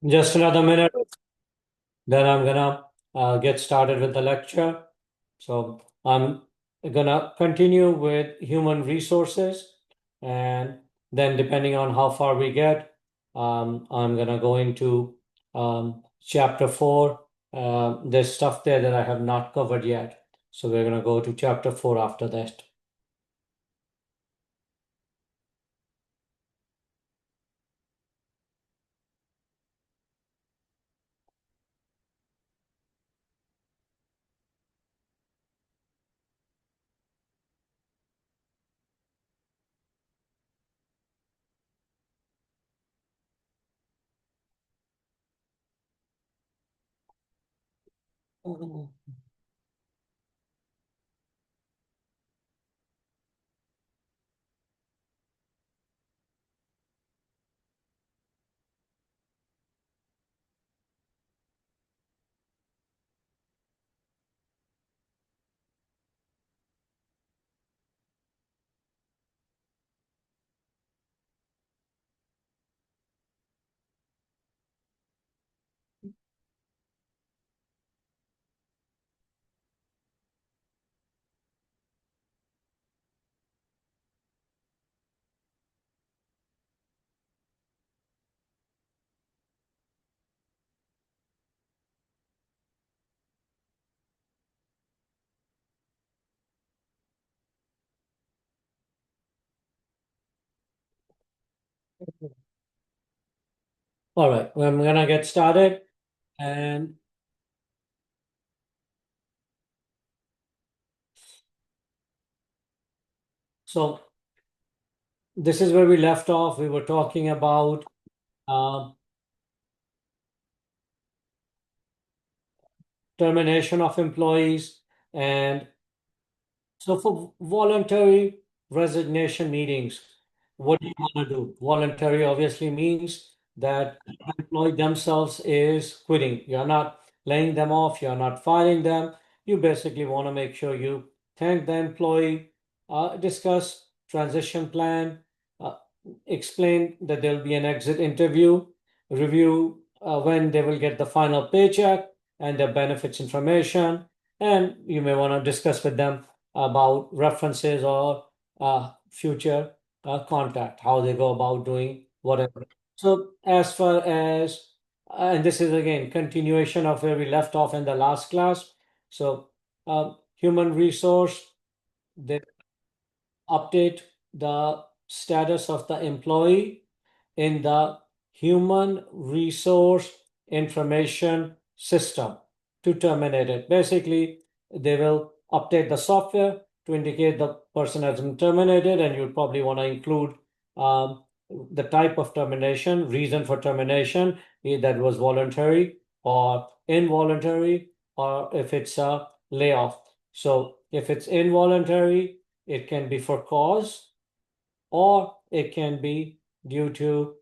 Just another minute, then I'm gonna get started with the lecture. So I'm gonna continue with human resources, and then depending on how far we get, I'm gonna go into chapter 4. There's stuff there that I have not covered yet, so we're gonna go to chapter 4 after that. All right, well, I'm gonna get started, and so this is where we left off. We were talking about uh, termination of employees. And so for voluntary resignation meetings, what do you want to do? Voluntary obviously means that the employee themselves is quitting. You're not laying them off, you're not firing them. You basically want to make sure you thank the employee, discuss transition plan, uh, explain that there'll be an exit interview, review when they will get the final paycheck and the benefits information, and you may want to discuss with them about references or future contact, how they go about doing whatever. So, as far as, and this is again continuation of where we left off in the last class. So, human resource, they update the status of the employee in the human resource information system to terminate it. Basically, they will update the software to indicate the person has been terminated, and you'll probably want to include the type of termination, reason for termination, that was voluntary or involuntary, or if it's a layoff. So if it's involuntary, it can be for cause, or it can be due to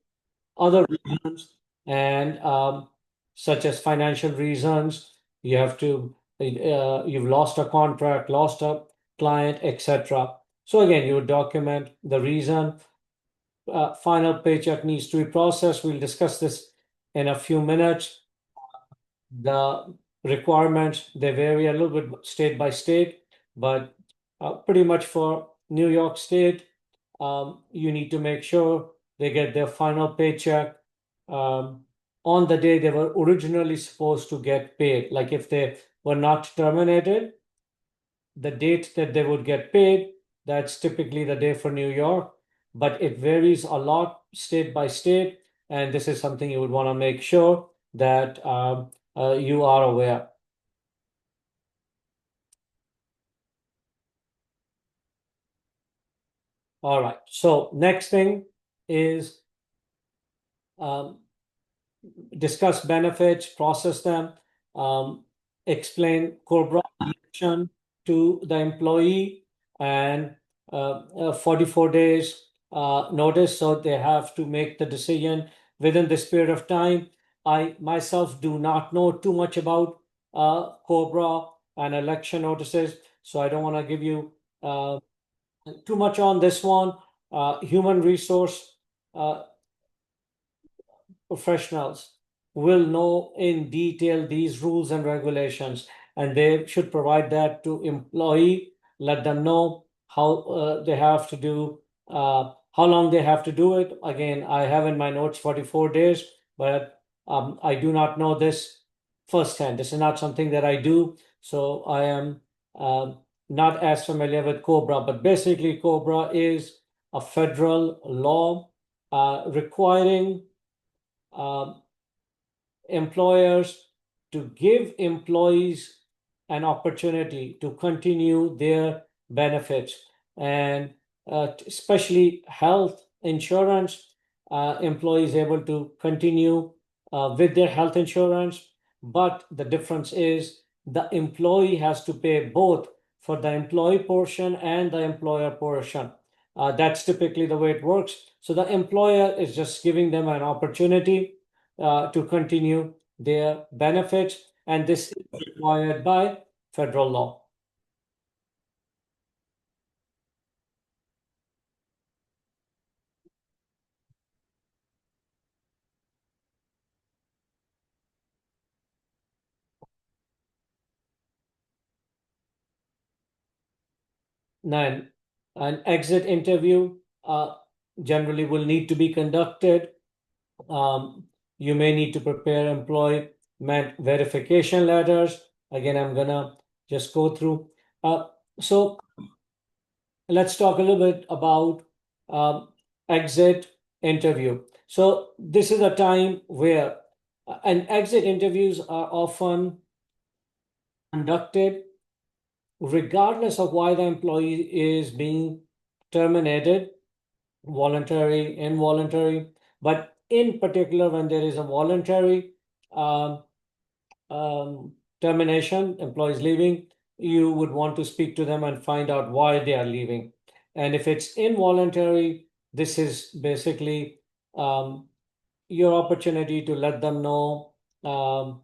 other reasons, and such as financial reasons. You have to you've lost a contract, lost a client, etc. So again, you document the reason. Final paycheck needs to be processed. We'll discuss this in a few minutes. The requirements, they vary a little bit state by state, but pretty much for New York State, you need to make sure they get their final paycheck um, on the day they were originally supposed to get paid. Like if they were not terminated, the date that they would get paid, that's typically the day for New York, but it varies a lot state by state. And this is something you would want to make sure that you are aware. All right. So next thing is um, discuss benefits, process them, um, explain COBRA action to the employee, and 44 days notice. So they have to make the decision within this period of time. I myself do not know too much about COBRA and election notices, so I don't want to give you too much on this one. Human resource uh, professionals, will know in detail these rules and regulations, and they should provide that to employee, let them know how they have to do, how long they have to do it. Again, I have in my notes 44 days, but I do not know this firsthand. This is not something that I do, so I am not as familiar with COBRA, but basically, COBRA is a federal law requiring um, employers to give employees an opportunity to continue their benefits, and especially health insurance. Employees able to continue with their health insurance, but the difference is the employee has to pay both for the employee portion and the employer portion. That's typically the way it works. So the employer is just giving them an opportunity to continue their benefits, and this is required by federal law. Then, an exit interview generally will need to be conducted. You may need to prepare employment verification letters. Again, I'm gonna just go through. So let's talk a little bit about um, exit interview. So this is a time where and exit interviews are often conducted regardless of why the employee is being terminated, voluntary, involuntary, but in particular when there is a voluntary um, termination, employees leaving, you would want to speak to them and find out why they are leaving. And if it's involuntary, this is basically um, your opportunity to let them know um,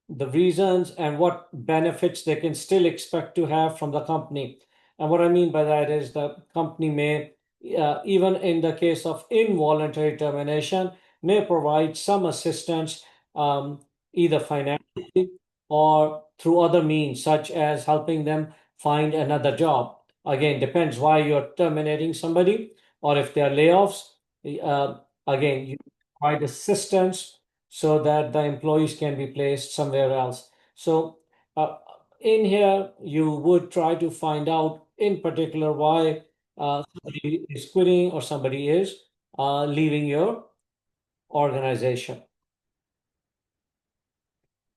the reasons and what benefits they can still expect to have from the company. And what I mean by that is the company may, even in the case of involuntary termination, may provide some assistance, either financially or through other means, such as helping them find another job. Again, depends why you're terminating somebody, or if there are layoffs. Uh, Again, you provide assistance so that the employees can be placed somewhere else. So in here, you would try to find out in particular why somebody is quitting or somebody is leaving your organization.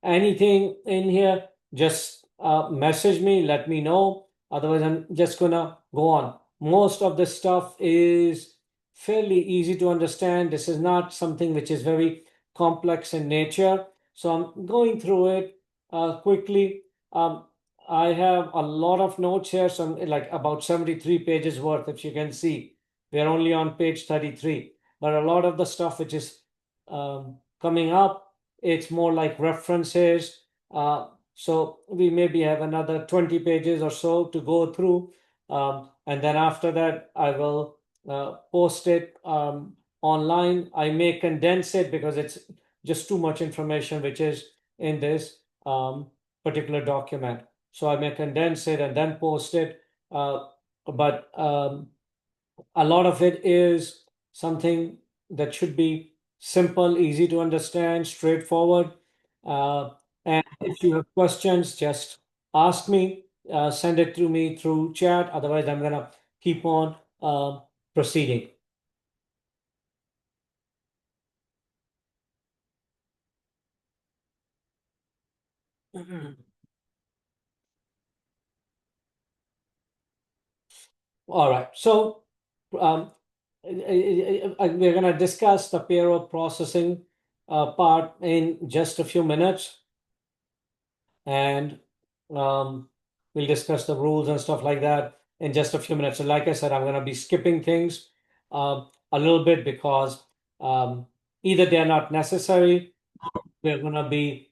Anything in here, just message me, let me know. Otherwise, I'm just gonna go on. Most of the stuff is fairly easy to understand. This is not something which is very complex in nature. So I'm going through it quickly. Um, I have a lot of notes here, some like about 73 pages worth, if you can see. We're only on page 33, but a lot of the stuff which is coming up, it's more like references. So we maybe have another 20 pages or so to go through. And then after that, I will post it online. I may condense it because it's just too much information which is in this particular document. So I may condense it and then post it. But a lot of it is something that should be simple, easy to understand, straightforward. Uh, and if you have questions, just ask me, send it to me through chat. Otherwise, I'm going to keep on proceeding. All right. So um, we're going to discuss the payroll processing part in just a few minutes. And we'll discuss the rules and stuff like that in just a few minutes. So, like I said, I'm going to be skipping things a little bit because either they're not necessary, we're going to be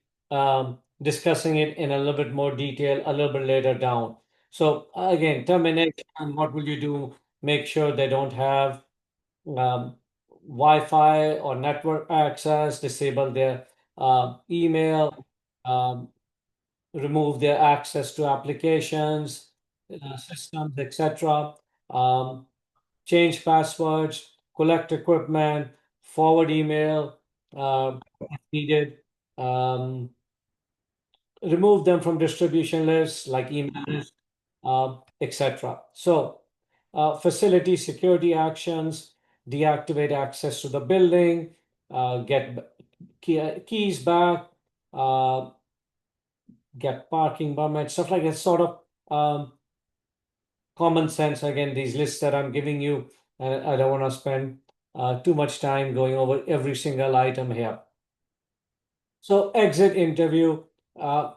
discussing it in a little bit more detail a little bit later down. So, again, termination, what will you do? Make sure they don't have um, Wi-Fi or network access, disable their email, um, remove their access to applications, systems, etc. Um, change passwords, collect equipment, forward email if needed, um, remove them from distribution lists like emails, etc. So, facility security actions, deactivate access to the building, get keys back, uh, get parking permits, stuff like that. Sort of common sense. Again, these lists that I'm giving you, I don't want to spend too much time going over every single item here. So, exit interview. Uh,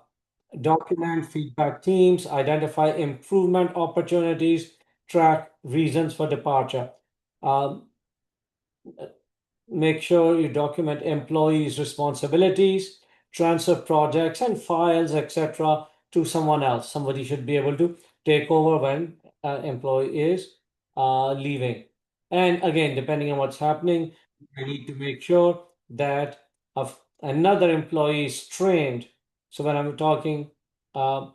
document feedback themes, identify improvement opportunities, track reasons for departure. Um, make sure you document employees' responsibilities, transfer projects and files, etc., to someone else. Somebody should be able to take over when an employee is leaving. And again, depending on what's happening, I need to make sure that another employee is trained. So when I'm talking uh,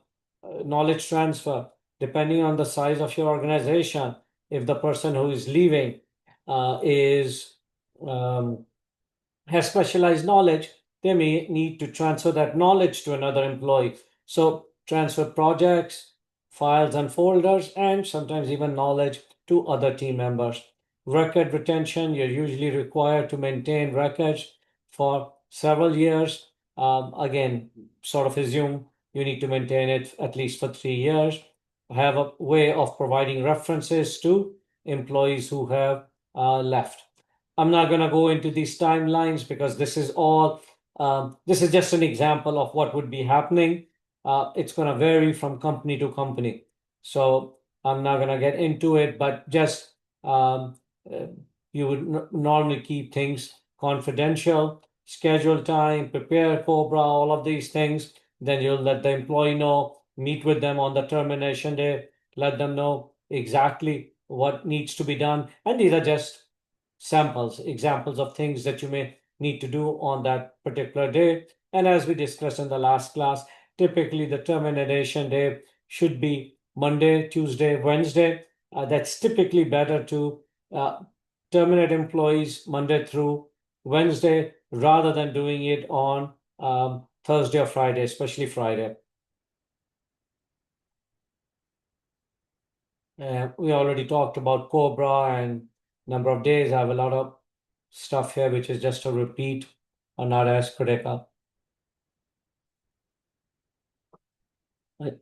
knowledge transfer, depending on the size of your organization, if the person who is leaving is um, has specialized knowledge, they may need to transfer that knowledge to another employee. So transfer projects, files and folders, and sometimes even knowledge to other team members. Record retention, you're usually required to maintain records for several years. Again, sort of assume you need to maintain it at least for 3 years. Have a way of providing references to employees who have left. I'm not going to go into these timelines because this is all, this is just an example of what would be happening. It's going to vary from company to company. So I'm not going to get into it, but just uh, you would normally keep things confidential, schedule time, prepare Cobra, all of these things. Then you'll let the employee know, meet with them on the termination day, let them know exactly what needs to be done. And these are just samples, examples of things that you may need to do on that particular day. And as we discussed in the last class, typically the termination day should be Monday, Tuesday, Wednesday. That's typically better to uh, terminate employees Monday through Wednesday rather than doing it on Thursday or Friday, especially Friday. We already talked about Cobra and number of days. I have a lot of stuff here which is just a repeat or not as critical. Right.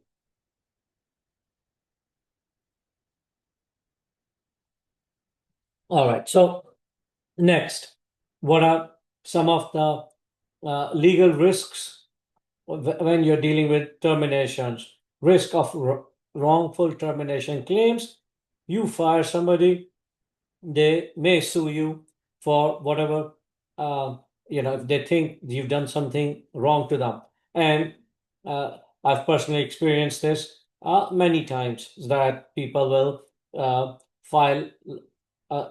All right. So next, what are some of the legal risks when you're dealing with terminations? Risk of wrongful termination claims. You fire somebody, they may sue you for whatever, uh, if they think you've done something wrong to them. And I've personally experienced this many times that people will file, uh,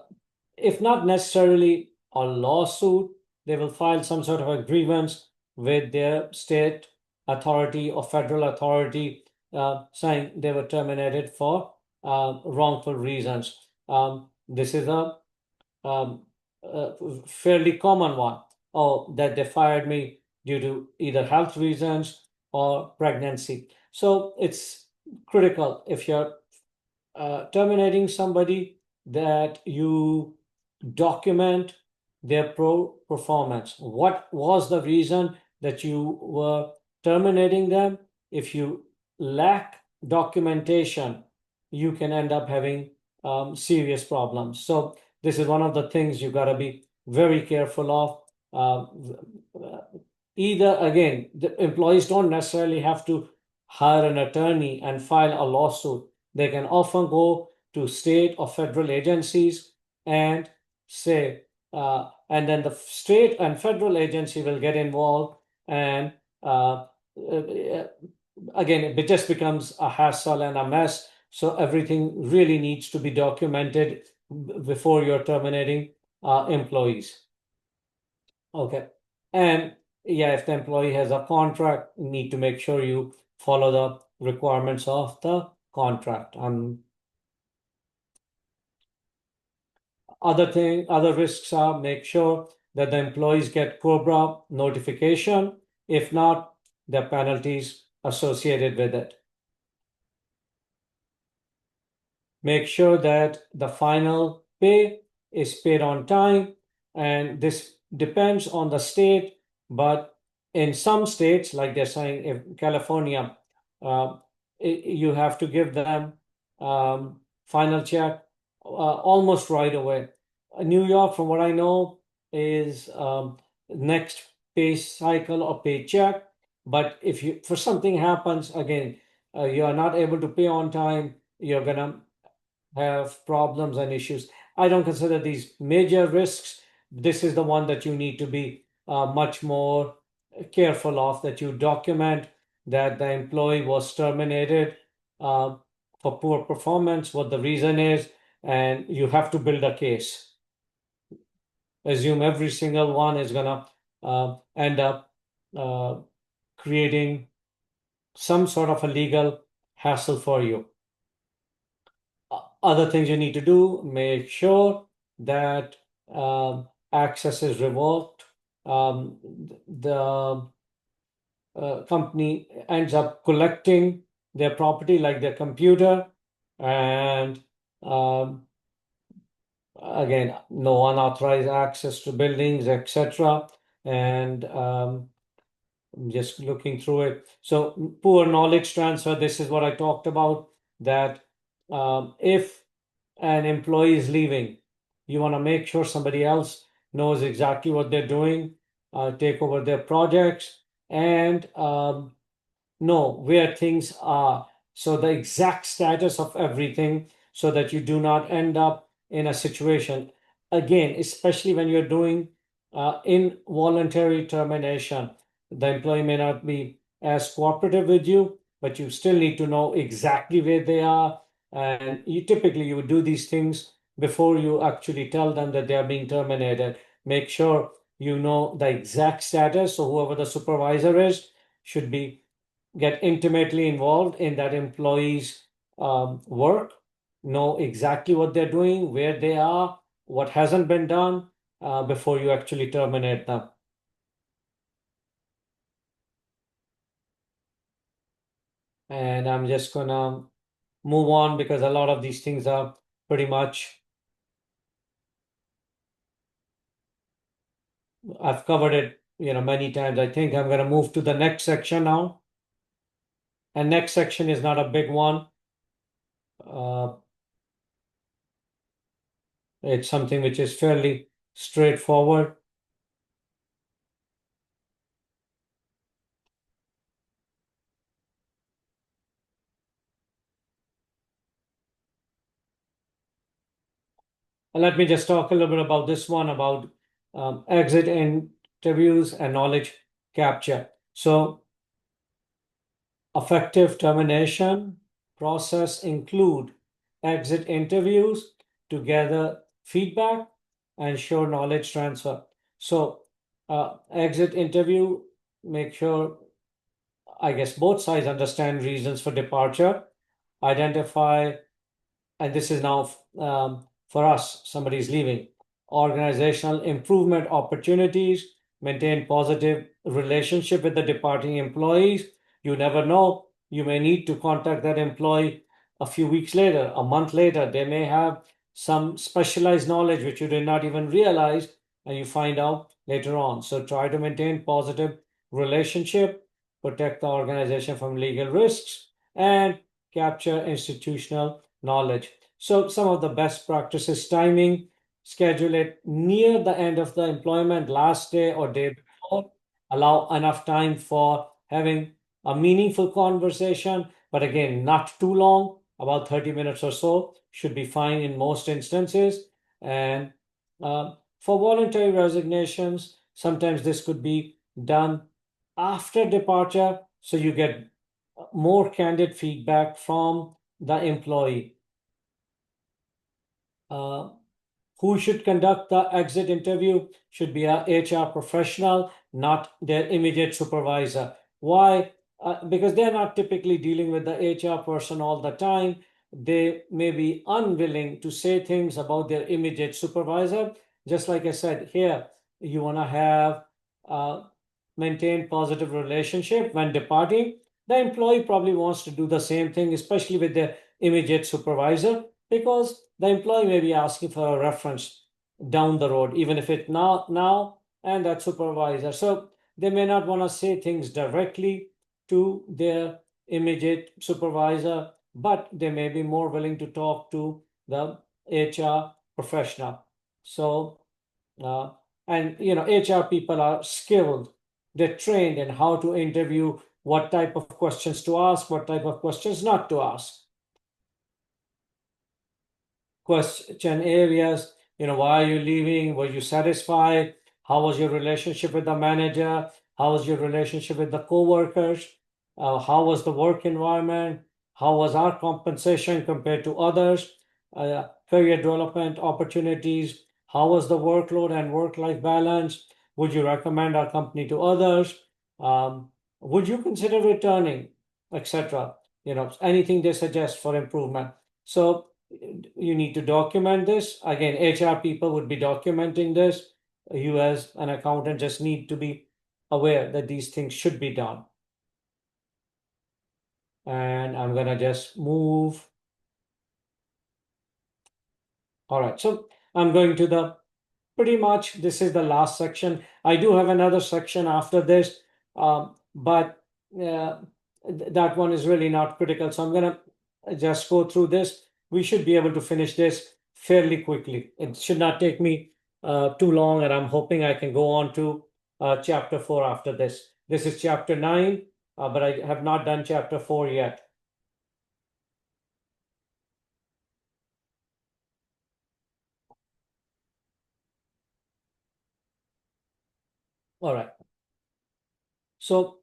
if not necessarily a lawsuit, they will file some sort of a grievance with their state authority or federal authority saying they were terminated for wrongful reasons. This is um, a fairly common one. Oh, that they fired me due to either health reasons or pregnancy. So it's critical if you're terminating somebody that you document their performance. What was the reason that you were terminating them? If you lack documentation, you can end up having serious problems. So this is one of the things you got to be very careful of. Either again, the employees don't necessarily have to hire an attorney and file a lawsuit. They can often go to state or federal agencies and say, and then the state and federal agency will get involved, and again, it just becomes a hassle and a mess. So everything really needs to be documented before you're terminating employees. Okay. And yeah, if the employee has a contract, you need to make sure you follow the requirements of the contract. Other risks are make sure that the employees get COBRA notification. If not, there are penalties associated with it. Make sure that the final pay is paid on time, and this depends on the state, but in some states, like they're saying in California, uh, you have to give them final check almost right away. New York, from what I know, is next pay cycle or paycheck. But if you for something happens again, you are not able to pay on time, you're gonna have problems and issues. I don't consider these major risks. This is the one that you need to be much more careful of, that you document that the employee was terminated uh, for poor performance, what the reason is, and you have to build a case. Assume every single one is going to end up uh, creating some sort of a legal hassle for you. Other things you need to do, make sure that access is revoked. The company ends up collecting their property, like their computer, and um, again, no unauthorized access to buildings, etc. And I'm just looking through it. So poor knowledge transfer. This is what I talked about. That if an employee is leaving, you want to make sure somebody else knows exactly what they're doing, take over their projects, and know where things are. So the exact status of everything, so that you do not end up in a situation again, especially when you're doing involuntary termination. The employee may not be as cooperative with you, but you still need to know exactly where they are. And you would do these things before you actually tell them that they are being terminated. Make sure you know the exact status. So whoever the supervisor is should be get intimately involved in that employee's work, know exactly what they're doing, where they are, what hasn't been done before you actually terminate them. And I'm just gonna move on because a lot of these things are pretty much, I've covered it, many times. I think I'm gonna move to the next section now. And next section is not a big one. Uh, it's something which is fairly straightforward. Let me just talk a little bit about this one, about exit interviews and knowledge capture. So, effective termination process include exit interviews to gather feedback and show knowledge transfer. So, exit interview, make sure, I guess, both sides understand reasons for departure, identify, and this is now for us, somebody's leaving, organizational improvement opportunities, maintain positive relationship with the departing employees. You never know, you may need to contact that employee a few weeks later, a month later. They may have some specialized knowledge which you did not even realize, and you find out later on. So try to maintain positive relationship, protect the organization from legal risks, and capture institutional knowledge. So some of the best practices: timing, schedule it near the end of the employment, last day or day before. Allow enough time for having a meaningful conversation, but again, not too long, about 30 minutes or so should be fine in most instances. And for voluntary resignations, sometimes this could be done after departure, so you get more candid feedback from the employee. Uh, Who should conduct the exit interview? Should be a HR professional, not their immediate supervisor. Why? Because they're not typically dealing with the HR person all the time. They may be unwilling to say things about their immediate supervisor. Just like I said here, you want to have maintain positive relationship when departing. The employee probably wants to do the same thing, especially with their immediate supervisor, because the employee may be asking for a reference down the road, even if it's not now and that supervisor. So they may not want to say things directly to their immediate supervisor, but they may be more willing to talk to the HR professional. So, uh, and HR people are skilled. They're trained in how to interview, what type of questions to ask, what type of questions not to ask. Question areas, why are you leaving? Were you satisfied? How was your relationship with the manager? How was your relationship with the co-workers? How was the work environment? How was our compensation compared to others? Career development opportunities. How was the workload and work-life balance? Would you recommend our company to others? Would you consider returning, etc.? Anything they suggest for improvement. So you need to document this. Again, HR people would be documenting this. You as an accountant just need to be aware that these things should be done. And I'm gonna just move. All right, so I'm going to the pretty much this is the last section. I do have another section after this, but that one is really not critical. So I'm gonna just go through this. We should be able to finish this fairly quickly. It should not take me too long, and I'm hoping I can go on to chapter 4 after this. This is chapter 9, but I have not done chapter 4 yet. All right. So,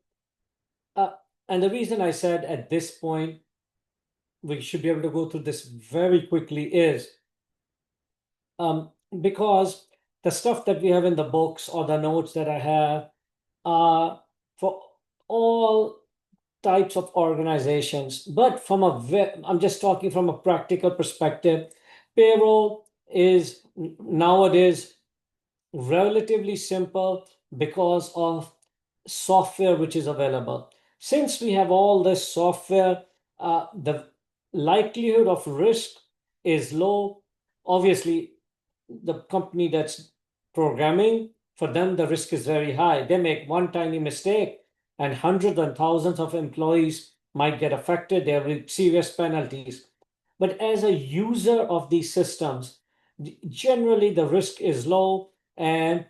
and the reason I said at this point we should be able to go through this very quickly is because the stuff that we have in the books or the notes that I have are for all types of organizations, but I'm just talking from a practical perspective. Payroll is nowadays relatively simple because of software which is available. Since we have all this software, the likelihood of risk is low. Obviously, the company that's programming, for them, the risk is very high. They make one tiny mistake, and hundreds and thousands of employees might get affected. There will be serious penalties. But as a user of these systems, generally the risk is low and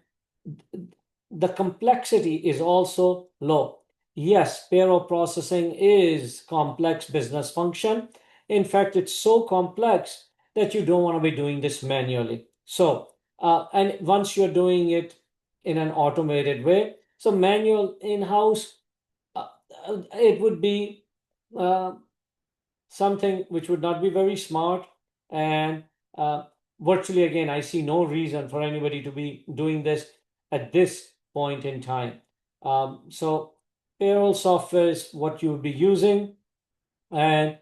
the complexity is also low. Yes, payroll processing is complex business function. In fact, it's so complex that you don't want to be doing this manually. So, and once you're doing it in an automated way, so manual in-house, it would be something which would not be very smart. And virtually, again, I see no reason for anybody to be doing this at this point in time. So payroll software is what you would be using, and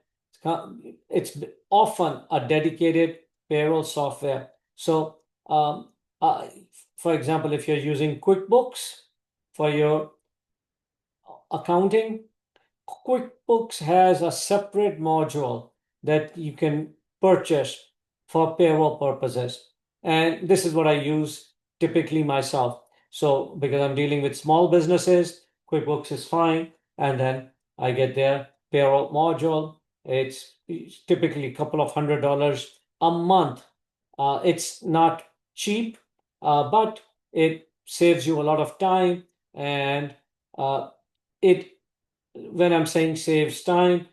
it's often a dedicated payroll software. So, for example, if you're using QuickBooks for your accounting, QuickBooks has a separate module that you can purchase for payroll purposes. And this is what I use typically myself. So because I'm dealing with small businesses, QuickBooks is fine. And then I get their payroll module. It's typically a couple of $100 a month. It's not cheap, but it saves you a lot of time, and it when I'm saying saves time,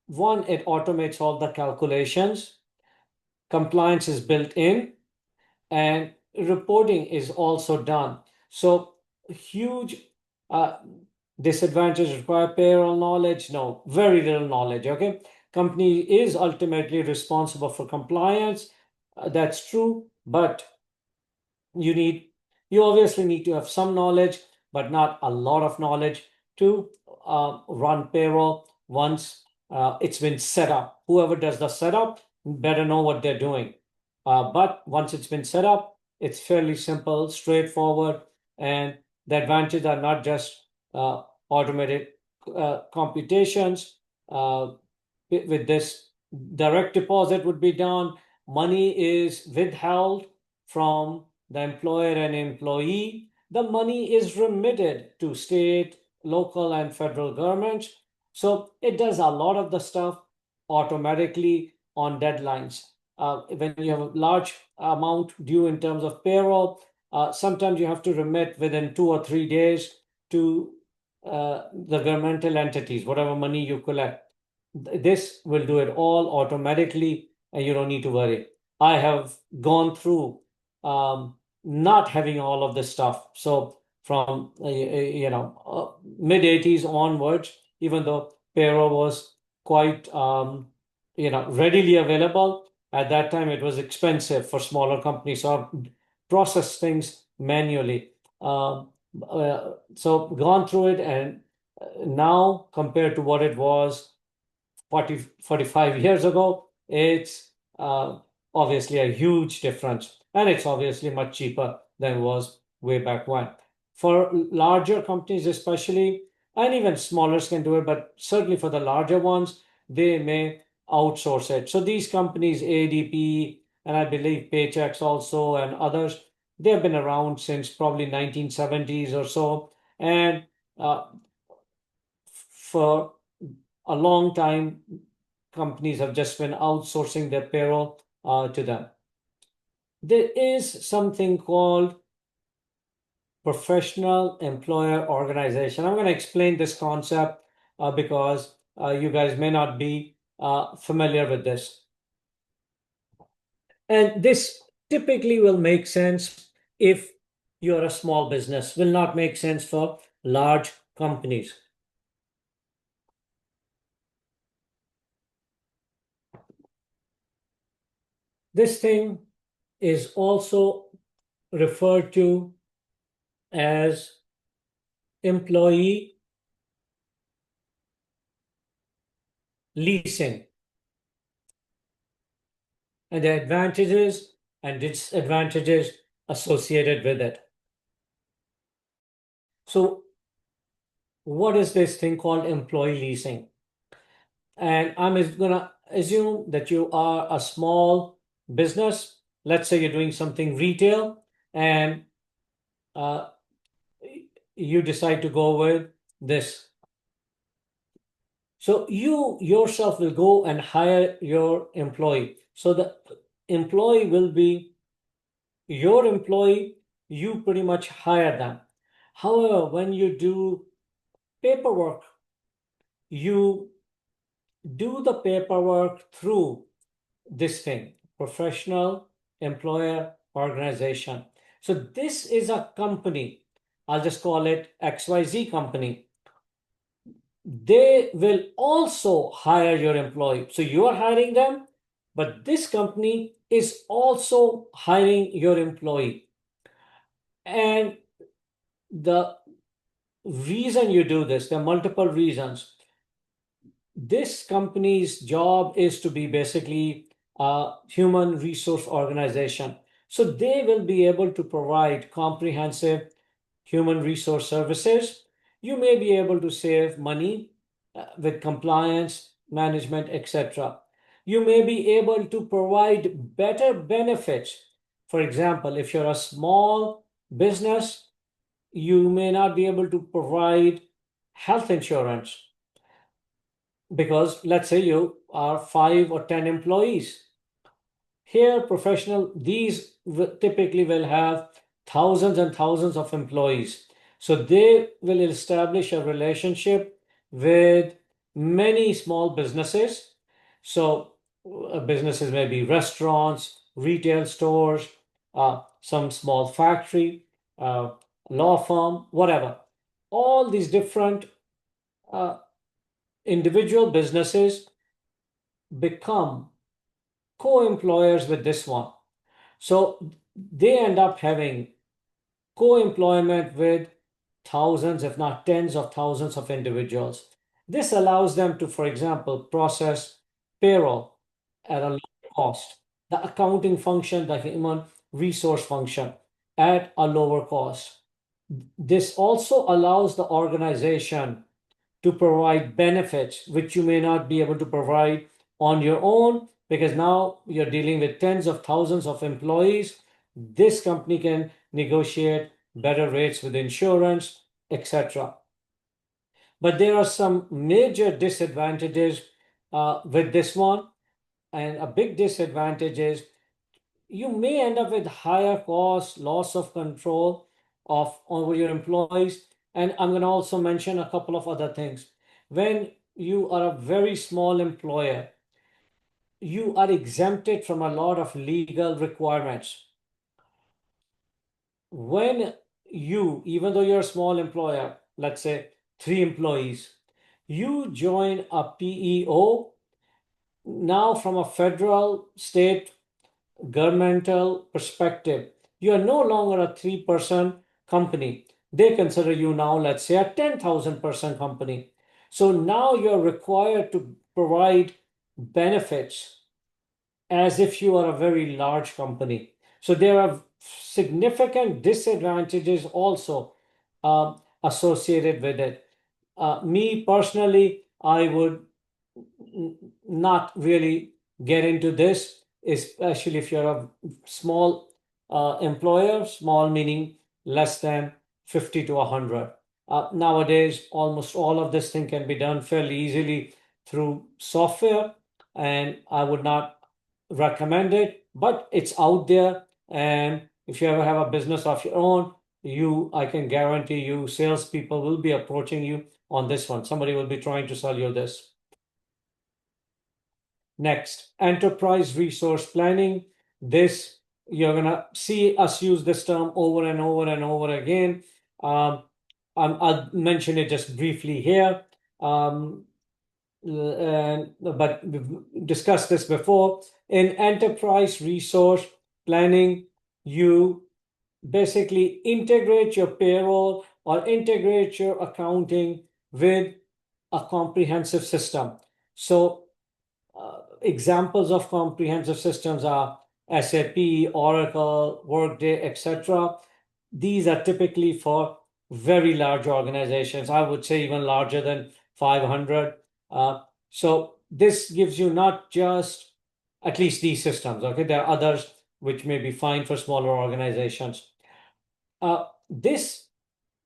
one, it automates all the calculations, compliance is built in, and reporting is also done. So huge disadvantage require payroll knowledge? No, very little knowledge. Okay. Company is ultimately responsible for compliance. That's true, but you need you obviously need to have some knowledge, but not a lot of knowledge to run payroll once it's been set up. Whoever does the setup better know what they're doing. But once it's been set up, it's fairly simple, straightforward, and the advantages are not just automated computations. With this, direct deposit would be done. Money is withheld from the employer and employee. The money is remitted to state, local, and federal governments. So it does a lot of the stuff automatically on deadlines. When you have a large amount due in terms of payroll, sometimes you have to remit within 2 or 3 days to the governmental entities, whatever money you collect. This will do it all automatically, and you don't need to worry. I have gone through not having all of this stuff. So from mid 80s onwards, even though payroll was quite readily available, at that time it was expensive for smaller companies. So I process things manually. So gone through it, and now compared to what it was 45 years ago, it's obviously a huge difference. And it's obviously much cheaper than it was way back when. For larger companies, especially, and even smaller can do it, but certainly for the larger ones, they may outsource it. So these companies, ADP, and I believe Paychex also, and others, they've been around since probably 1970s or so. And for a long time, companies have just been outsourcing their payroll to them. There is something called professional employer organization. I'm going to explain this concept because you guys may not be familiar with this. And this typically will make sense if you're a small business, will not make sense for large companies. This thing is also referred to as employee leasing, and the advantages and disadvantages associated with it. So, what is this thing called employee leasing? And I'm going to assume that you are a small business. Let's say you're doing something retail, and uh, you decide to go with this. So you yourself will go and hire your employee. So the employee will be your employee, you pretty much hire them. However, when you do paperwork, you do the paperwork through this thing, professional employer organization. So this is a company. I'll just call it XYZ company. They will also hire your employee. So you are hiring them, but this company is also hiring your employee. And the reason you do this, there are multiple reasons. This company's job is to be basically a human resource organization. So they will be able to provide comprehensive human resource services. You may be able to save money with compliance, management, etc. You may be able to provide better benefits. For example, if you're a small business, you may not be able to provide health insurance because let's say you are 5 or 10 employees. Here, these typically will have thousands and thousands of employees. So they will establish a relationship with many small businesses. So businesses may be restaurants, retail stores, some small factory, law firm, whatever. All these different individual businesses become co-employers with this one. So they end up having co-employment with thousands, if not tens of thousands of individuals. This allows them to, for example, process payroll at a low cost, the accounting function, the human resource function at a lower cost. This also allows the organization to provide benefits which you may not be able to provide on your own, because now you're dealing with tens of thousands of employees. This company can negotiate better rates with insurance, etc. But there are some major disadvantages with this one. And a big disadvantage is you may end up with higher costs, loss of control of over your employees. And I'm going to also mention a couple of other things. When you are a very small employer, you are exempted from a lot of legal requirements. When you, even though you're a small employer, let's say 3 employees, you join a PEO, now from a federal, state, governmental perspective, you are no longer a 3-person company. They consider you now, let's say, a 10,000-person company. So now you're required to provide benefits as if you are a very large company. So there are significant disadvantages also associated with it. Me personally, I would not really get into this, especially if you're a small employer, small meaning less than 50 to 100. Nowadays, almost all of this thing can be done fairly easily through software, and I would not recommend it, but it's out there. And if you ever have a business of your own, I can guarantee you, salespeople will be approaching you on this one. Somebody will be trying to sell you this. Next, enterprise resource planning. This, you're going to see us use this term over and over and over again. I'll mention it just briefly here. But we've discussed this before. In enterprise resource planning, you basically integrate your payroll or integrate your accounting with a comprehensive system. So examples of comprehensive systems are SAP, Oracle, Workday, etc. These are typically for very large organizations. I would say even larger than 500. So this gives you not just at least these systems. Okay, there are others which may be fine for smaller organizations. This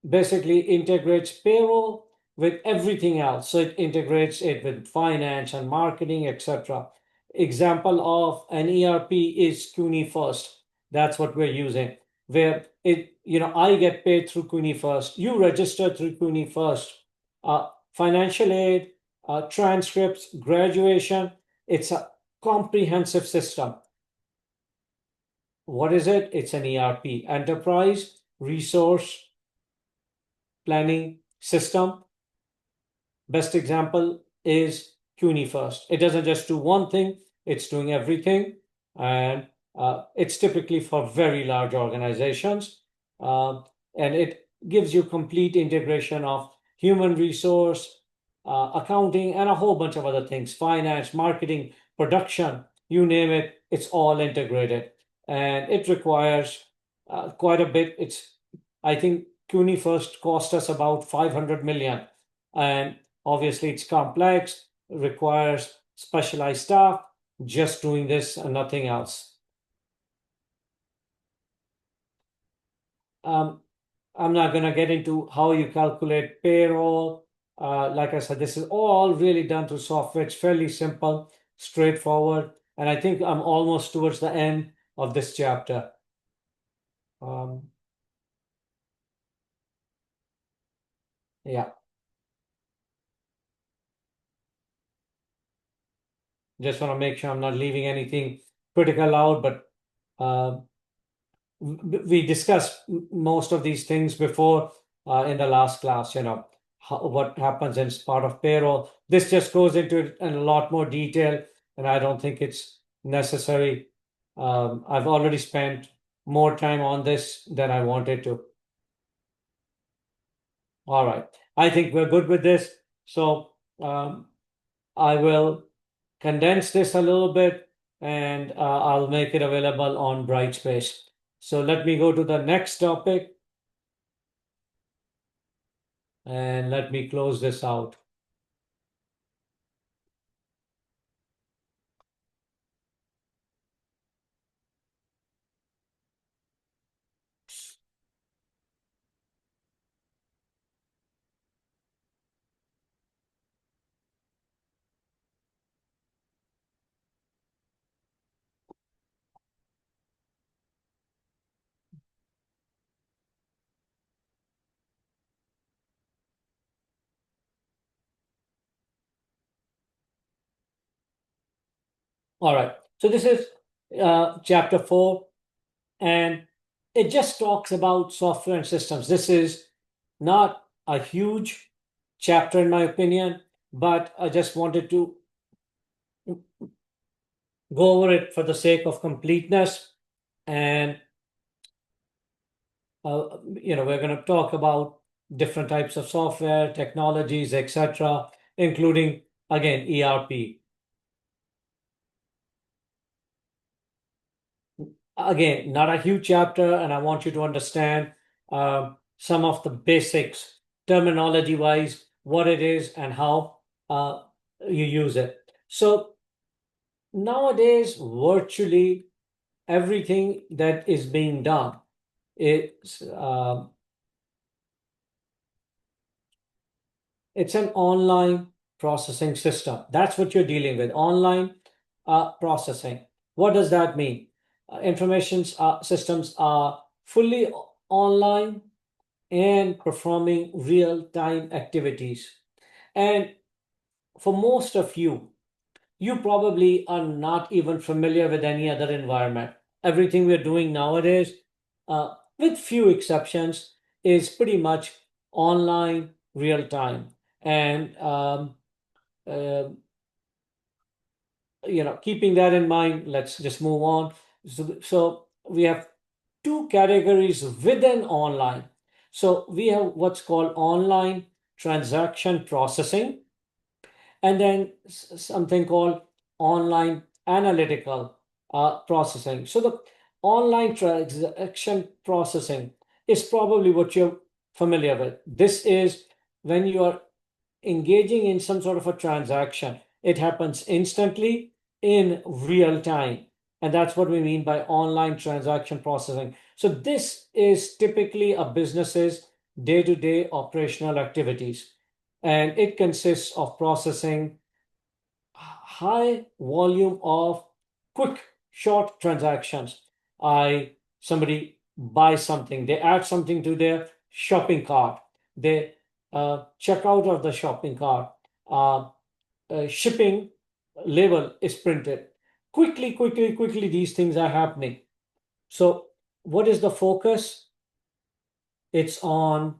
basically integrates payroll with everything else. So it integrates it with finance and marketing, etc. Example of an ERP is CUNY First. That's what we're using. Where I get paid through CUNY First. You register through CUNY First. Financial aid, transcripts, graduation. It's a comprehensive system. What is it? It's an ERP, Enterprise Resource Planning System. Best example is CUNY First. It doesn't just do one thing, it's doing everything. And it's typically for very large organizations. And it gives you complete integration of human resource, accounting, and a whole bunch of other things, finance, marketing, production, you name it, it's all integrated. And it requires quite a bit. I think CUNY First cost us about 500 million. And obviously it's complex, requires specialized staff, just doing this and nothing else. I'm not going to get into how you calculate payroll. Like I said, this is all really done through software. It's fairly simple, straightforward. And I think I'm almost towards the end of this chapter. Yeah, just want to make sure I'm not leaving anything critical out, but we discussed most of these things before in the last class, what happens as part of payroll. This just goes into it in a lot more detail, and I don't think it's necessary I've already spent more time on this than I wanted to. All right. I think we're good with this. So I will condense this a little bit and I'll make it available on Brightspace. So let me go to the next topic and let me close this out. All right. So this is chapter 4, and it just talks about software and systems. This is not a huge chapter, in my opinion, but I just wanted to go over it for the sake of completeness. And, we're going to talk about different types of software, technologies, etc., including, again, ERP. Again, not a huge chapter, and I want you to understand some of the basics, terminology wise, what it is and how you use it. So nowadays, virtually everything that is being done is it's an online processing system. That's what you're dealing with, online processing. What does that mean? Information systems are fully online and performing real-time activities. And for most of you, you probably are not even familiar with any other environment. Everything we're doing nowadays, with few exceptions, is pretty much online, real time. And uh, keeping that in mind, let's just move on. So we have two categories within online. So we have what's called online transaction processing, and then something called online analytical processing. So the online transaction processing is probably what you're familiar with. This is when you are engaging in some sort of a transaction. It happens instantly in real time. And that's what we mean by online transaction processing. So this is typically a business's day-to-day operational activities. And it consists of processing high volume of quick, short transactions. Somebody buys something, they add something to their shopping cart, they check out of the shopping cart, shipping label is printed. Quickly, these things are happening. So, what is the focus? It's on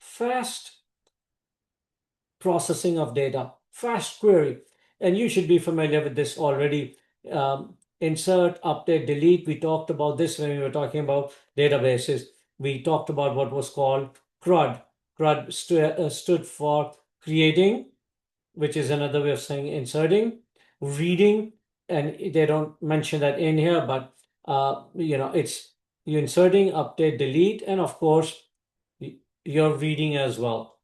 fast processing of data, fast query. And you should be familiar with this already. Insert, update, delete. We talked about this when we were talking about databases. We talked about what was called CRUD. CRUD stood for creating, which is another way of saying inserting, reading, and they don't mention that in here, but it's you inserting, update, delete, and of course, you're reading as well.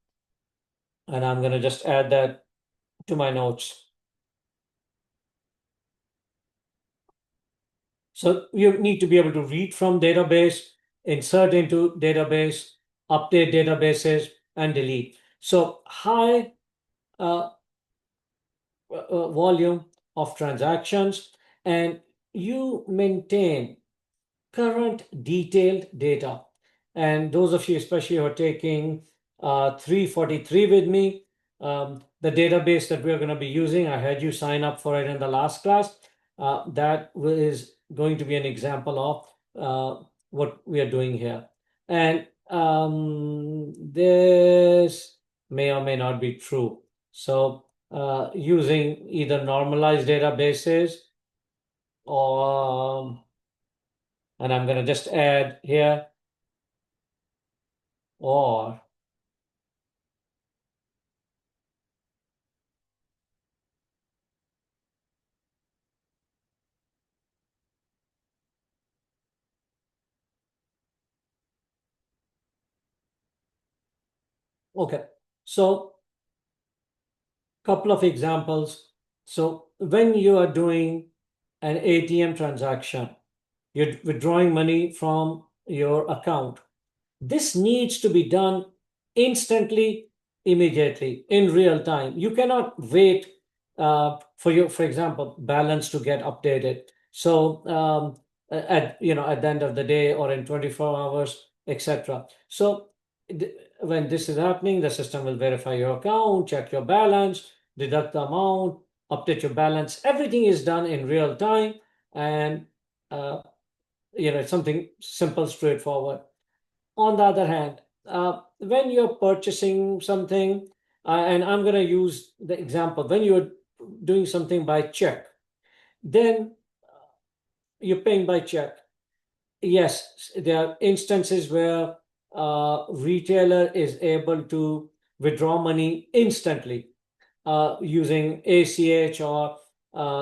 And I'm going to just add that to my notes. So you need to be able to read from database, insert into database, update databases, and delete. So high volume of transactions, and you maintain current detailed data. And those of you, especially who are taking 343 with me, the database that we're going to be using, I had you sign up for it in the last class. That is going to be an example of what we are doing here. And this may or may not be true. So using either normalized databases or and I'm going to just add here or. Okay, so couple of examples. So when you are doing an ATM transaction, you're withdrawing money from your account. This needs to be done instantly, immediately, in real time. You cannot wait for example, balance to get updated. So at the end of the day or in 24 hours, etc. So when this is happening, the system will verify your account, check your balance, deduct the amount, update your balance. Everything is done in real time, and uh, it's something simple, straightforward. On the other hand, when you're purchasing something, and I'm going to use the example, when you're doing something by check, then you're paying by check. Yes, there are instances where retailer is able to withdraw money instantly using ACH or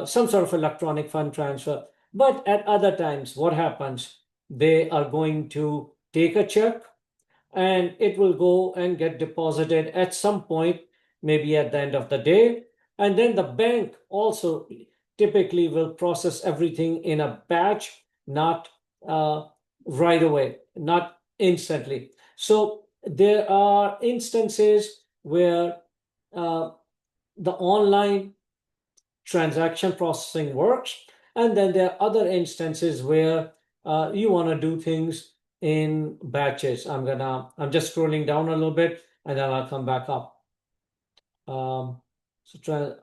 some sort of electronic fund transfer. But at other times, what happens? They are going to take a check and it will go and get deposited at some point, maybe at the end of the day. And then the bank also typically will process everything in a batch, not right away, not instantly. So there are instances where uh, the online transaction processing works. And then there are other instances where you want to do things in batches. I'm just scrolling down a little bit and then I'll come back up. So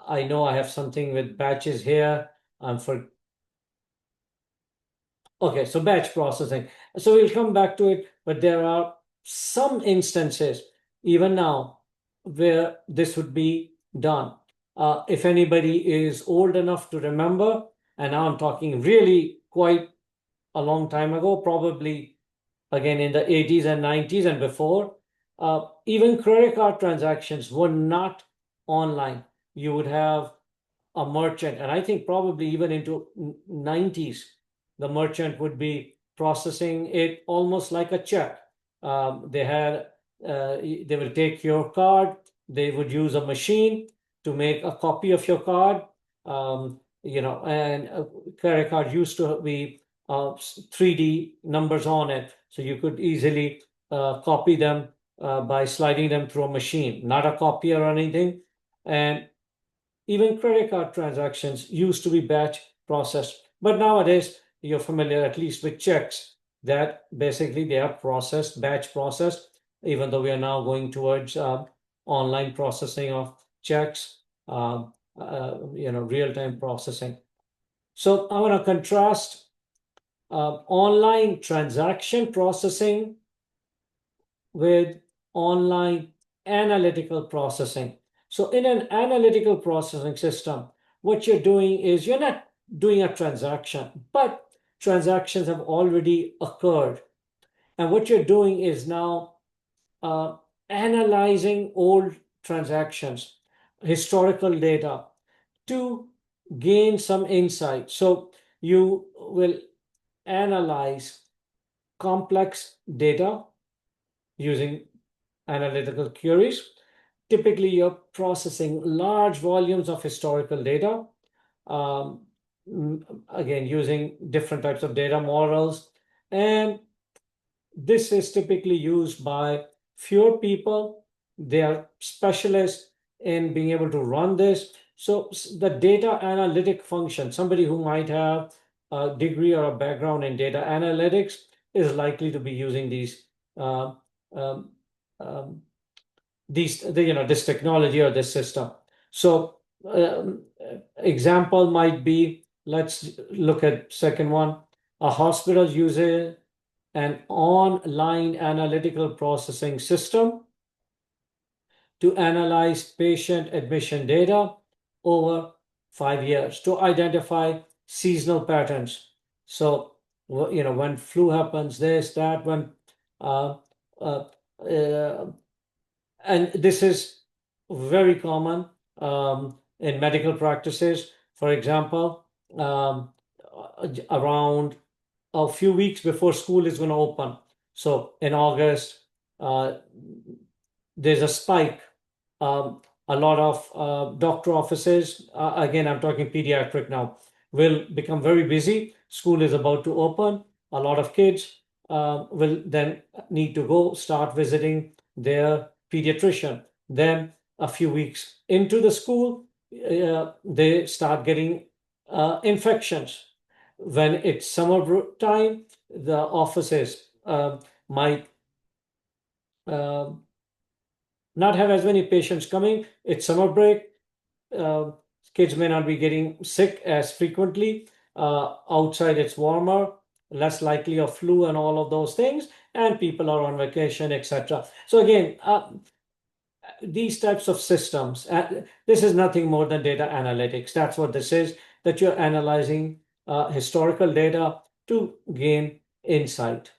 I know I have something with batches here. For Okay, so batch processing. So we'll come back to it, but there are some instances, even now, where this would be done. If anybody is old enough to remember, and now I'm talking really quite a long time ago, probably again in the 80s and 90s and before, even credit card transactions were not online. You would have a merchant, and I think probably even into 90s, the merchant would be processing it almost like a check. They will take your card, they would use a machine to make a copy of your card. And a credit card used to be 3D numbers on it, so you could easily copy them by sliding them through a machine, not a copier or anything. And even credit card transactions used to be batch processed, but nowadays you're familiar at least with checks that basically they are processed, batch processed, even though we are now going towards online processing of checks, real-time processing. So I want to contrast online transaction processing with online analytical processing. So in an analytical processing system, what you're doing is you're not doing a transaction, but transactions have already occurred. And what you're doing is now analyzing old transactions, historical data, to gain some insight. So you will analyze complex data using analytical queries. Typically, you're processing large volumes of historical data, um, again, using different types of data models. And this is typically used by fewer people. They are specialists in being able to run this. So the data analytic function, somebody who might have a degree or a background in data analytics is likely to be using uh, um, um, this technology or this system. So example might be, let's look at second one. A hospital uses an online analytical processing system to analyze patient admission data over 5 years to identify seasonal patterns. So, when flu happens, this, that, when, uh, uh, uh, and this is very common in medical practices. For example, around a few weeks before school is going to open. So in August, uh, there's a spike. A lot of doctor offices, again, I'm talking pediatric now, will become very busy. School is about to open. A lot of kids will then need to go start visiting their pediatrician. Then, a few weeks into the school, they start getting infections. When it's summer time, the offices might uh, not have as many patients coming. It's summer break. Uh, Kids may not be getting sick as frequently. Outside, it's warmer, less likely of flu and all of those things, and people are on vacation, etc. So again, these types of systems, this is nothing more than data analytics. That's what this is, that you're analyzing historical data to gain insight.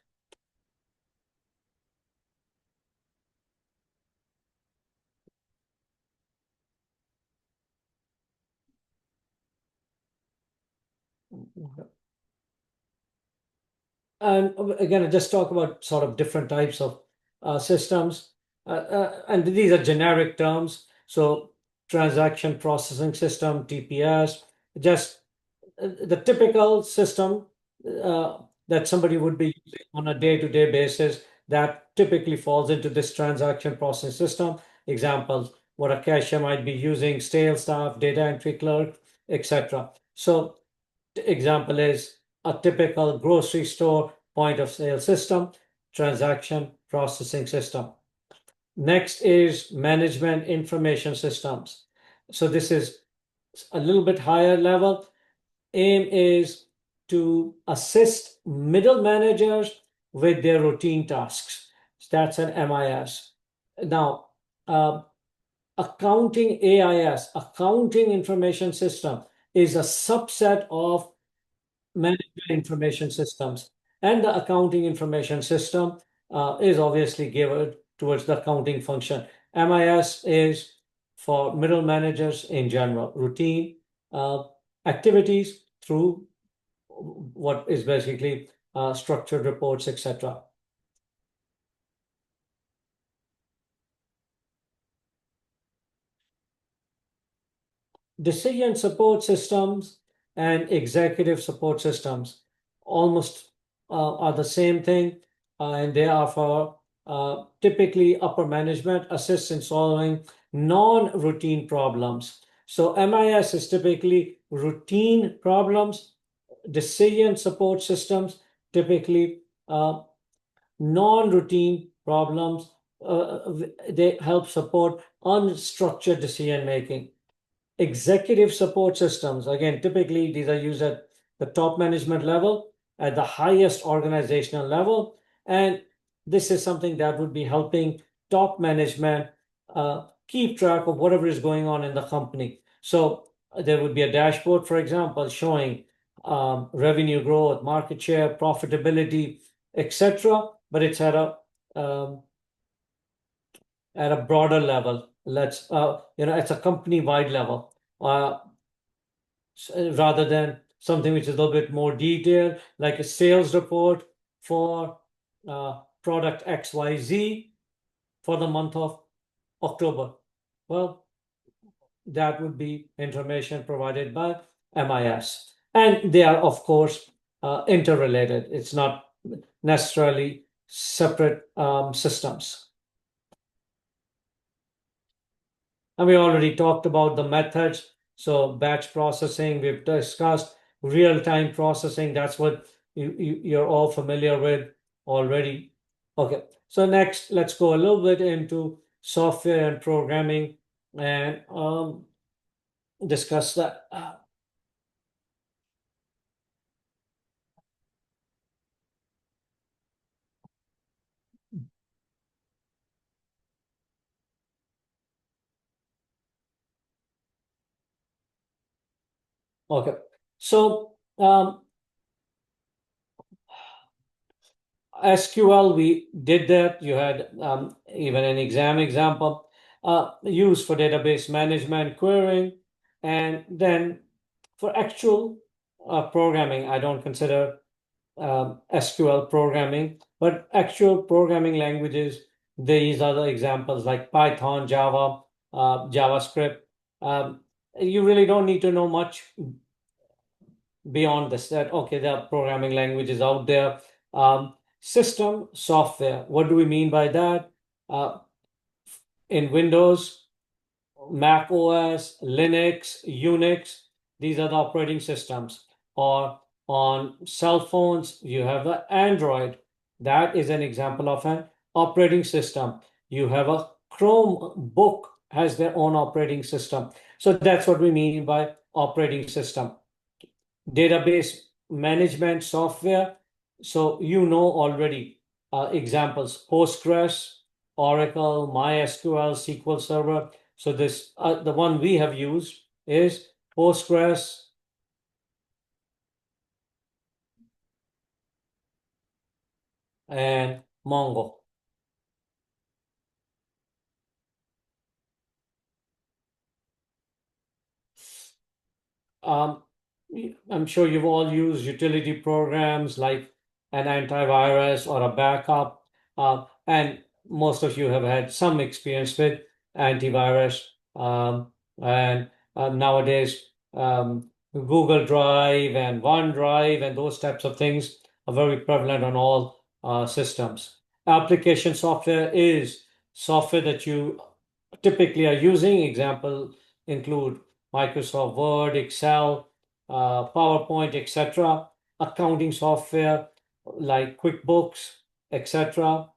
And again, I just talk about sort of different types of systems. And these are generic terms. So, transaction processing system, TPS, just the typical system uh, that somebody would be using on a day-to-day basis that typically falls into this transaction processing system. Examples, what a cashier might be using, sales staff, data entry clerk, etc. So, example is a typical grocery store point of sale system, transaction processing system. Next is management information systems. So this is a little bit higher level. Aim is to assist middle managers with their routine tasks. That's an MIS. Now, uh, accounting AIS, accounting information system, is a subset of management information systems. And the accounting information system is obviously geared towards the accounting function. MIS is for middle managers in general, routine uh, activities through what is basically structured reports, etc. Decision support systems and executive support systems almost are the same thing, and they are for typically upper management assists in solving non-routine problems. So MIS is typically routine problems. Decision support systems typically non-routine problems. They help support unstructured decision making. Executive support systems, again, typically these are used at the top management level, at the highest organizational level. And this is something that would be helping top management keep track of whatever is going on in the company. So there would be a dashboard, for example, showing revenue growth, market share, profitability, etc. But it's um, at a broader level. It's a company-wide level. Rather than something which is a little bit more detailed, like a sales report for product XYZ for the month of October. Well, that would be information provided by MIS. And they are, of course, interrelated. It's not necessarily separate systems. And we already talked about the methods. So batch processing, we've discussed real-time processing. That's what you're all familiar with already. Okay, so next, let's go a little bit into software and programming and discuss that. Okay. So SQL, we did that. You had even an exam example used for database management, querying, and then for actual programming, I don't consider SQL programming, but actual programming languages, these are the examples like Python, Java, JavaScript. Um, you really don't need to know much beyond this. That okay, there are programming languages out there. System software. What do we mean by that? Uh, in Windows, Mac OS, Linux, Unix, these are the operating systems. Or on cell phones, you have the Android. That is an example of an operating system. You have a Chromebook has their own operating system. So that's what we mean by operating system. Database management software. So you know already examples: Postgres, Oracle, MySQL, SQL Server. So this the one we have used is Postgres and Mongo. Um, I'm sure you've all used utility programs like an antivirus or a backup, and most of you have had some experience with antivirus. And nowadays, Google Drive and OneDrive and those types of things are very prevalent on all systems. Application software is software that you typically are using. Example include Microsoft Word, Excel, PowerPoint, etc. Accounting software like QuickBooks, etc.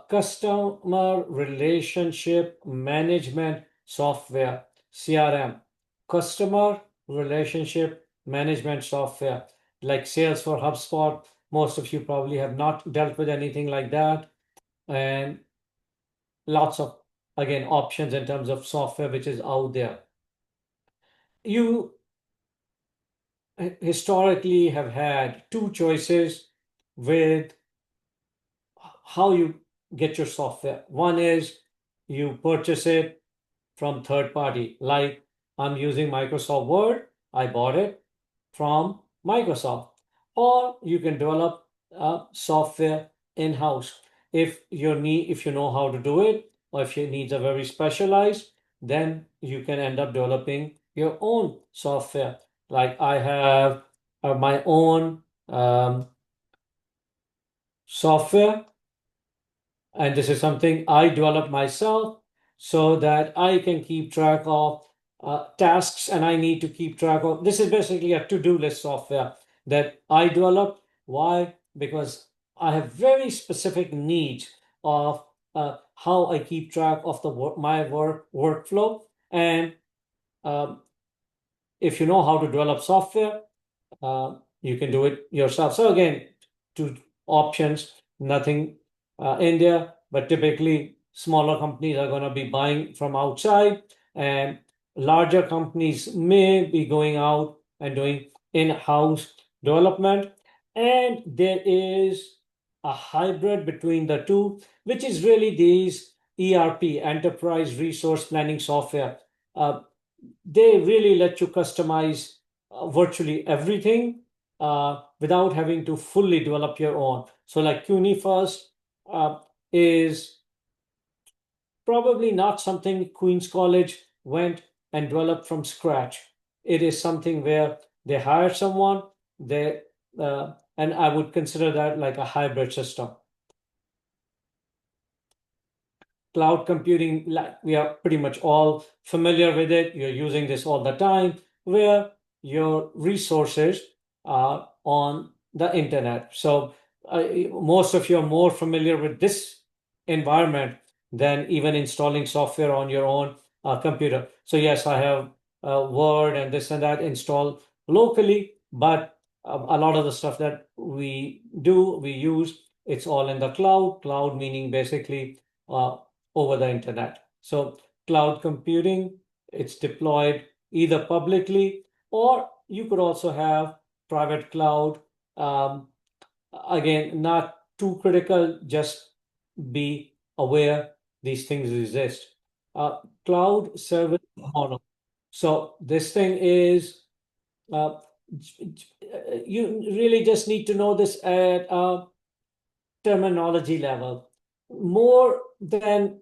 Customer relationship management software, CRM. Customer relationship management software like Salesforce, HubSpot. Most of you probably have not dealt with anything like that. And lots of, again, options in terms of software which is out there. You historically have had two choices with how you get your software. One is you purchase it from third party, like I'm using Microsoft Word, I bought it from Microsoft. Or you can develop software in-house. If you know how to do it, or if your needs are very specialized, then you can end up developing your own software. Like I have my own software, and this is something I developed myself so that I can keep track of tasks, and I need to keep track of. This is basically a to-do list software that I developed. Why? Because I have very specific needs of how I keep track of the my workflow. And um, if you know how to develop software, you can do it yourself. So again, two options, nothing in there, but typically smaller companies are going to be buying from outside, and larger companies may be going out and doing in-house development. And there is a hybrid between the two, which is really these ERP, Enterprise Resource Planning software. Uh, they really let you customize virtually everything without having to fully develop your own. So, like CUNY First is probably not something Queen's College went and developed from scratch. It is something where they hired someone, and I would consider that like a hybrid system. Cloud computing, like we are pretty much all familiar with it. You're using this all the time, where your resources are on the internet. So most of you are more familiar with this environment than even installing software on your own computer. So yes, I have Word and this and that installed locally, but a lot of the stuff that we use, it's all in the cloud. Cloud meaning basically uh, over the internet. So cloud computing, it's deployed either publicly or you could also have private cloud. Um, Again, not too critical, just be aware these things exist. Cloud service model. So this thing is, uh, you really just need to know this at a terminology level. More than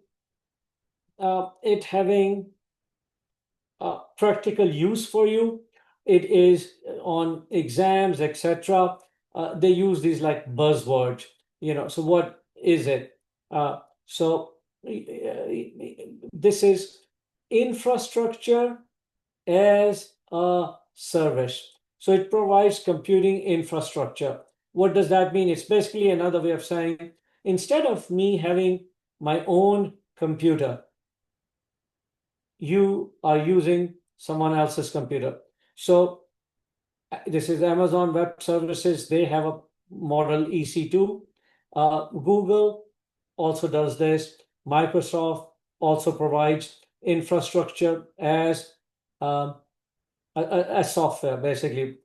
it having practical use for you, it is on exams, etc. They use these like buzzwords, So what is it? So this is infrastructure as a service. So it provides computing infrastructure. What does that mean? It's basically another way of saying, instead of me having my own computer, you are using someone else's computer. So this is Amazon Web Services. They have a model EC2. Google also does this. Microsoft also provides infrastructure as a software, basically.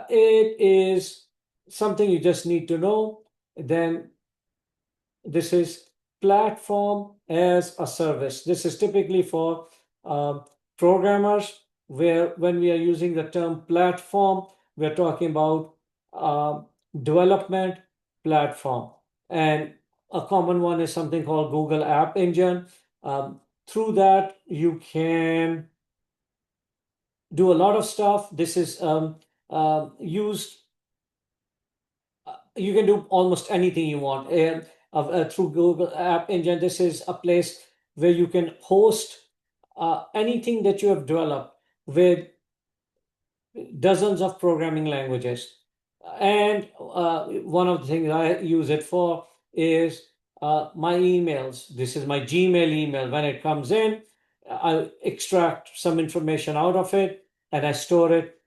It is something you just need to know. Then this is platform as a service. This is typically for programmers, where when we are using the term platform, we're talking about uh, development platform. And a common one is something called Google App Engine. Through that, you can do a lot of stuff. This is used, you can do almost anything you want. And through Google App Engine, this is a place where you can host anything that you have developed with dozens of programming languages. And one of the things I use it for is my emails. This is my Gmail email. When it comes in, I extract some information out of it and I store it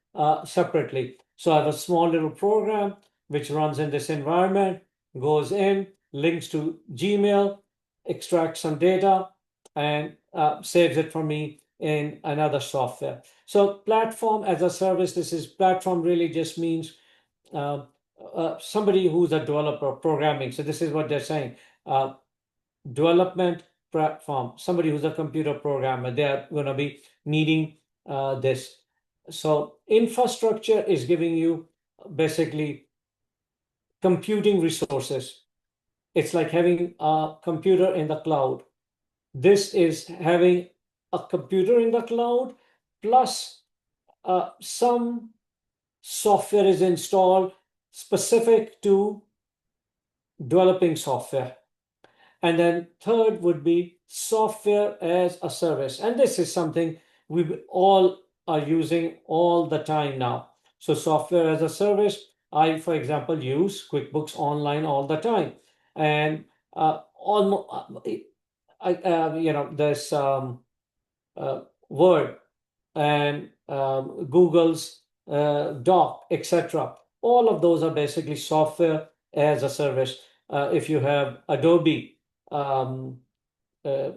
separately. So I have a small little program which runs in this environment, goes in, links to Gmail, extracts some data, and saves it for me in another software. So platform as a service, this is platform really just means uh, somebody who's a developer programming. So this is what they're saying. Uh, Development platform, somebody who's a computer programmer, they're going to be needing this. So infrastructure is giving you basically computing resources. It's like having a computer in the cloud. This is having a computer in the cloud plus some software is installed specific to developing software. And then third would be software as a service. And this is something we all are using all the time now. So software as a service, I, for example, use QuickBooks Online all the time. And almost, this Word and Google's Doc, etc. All of those are basically software as a service. If you have Adobe, um, uh,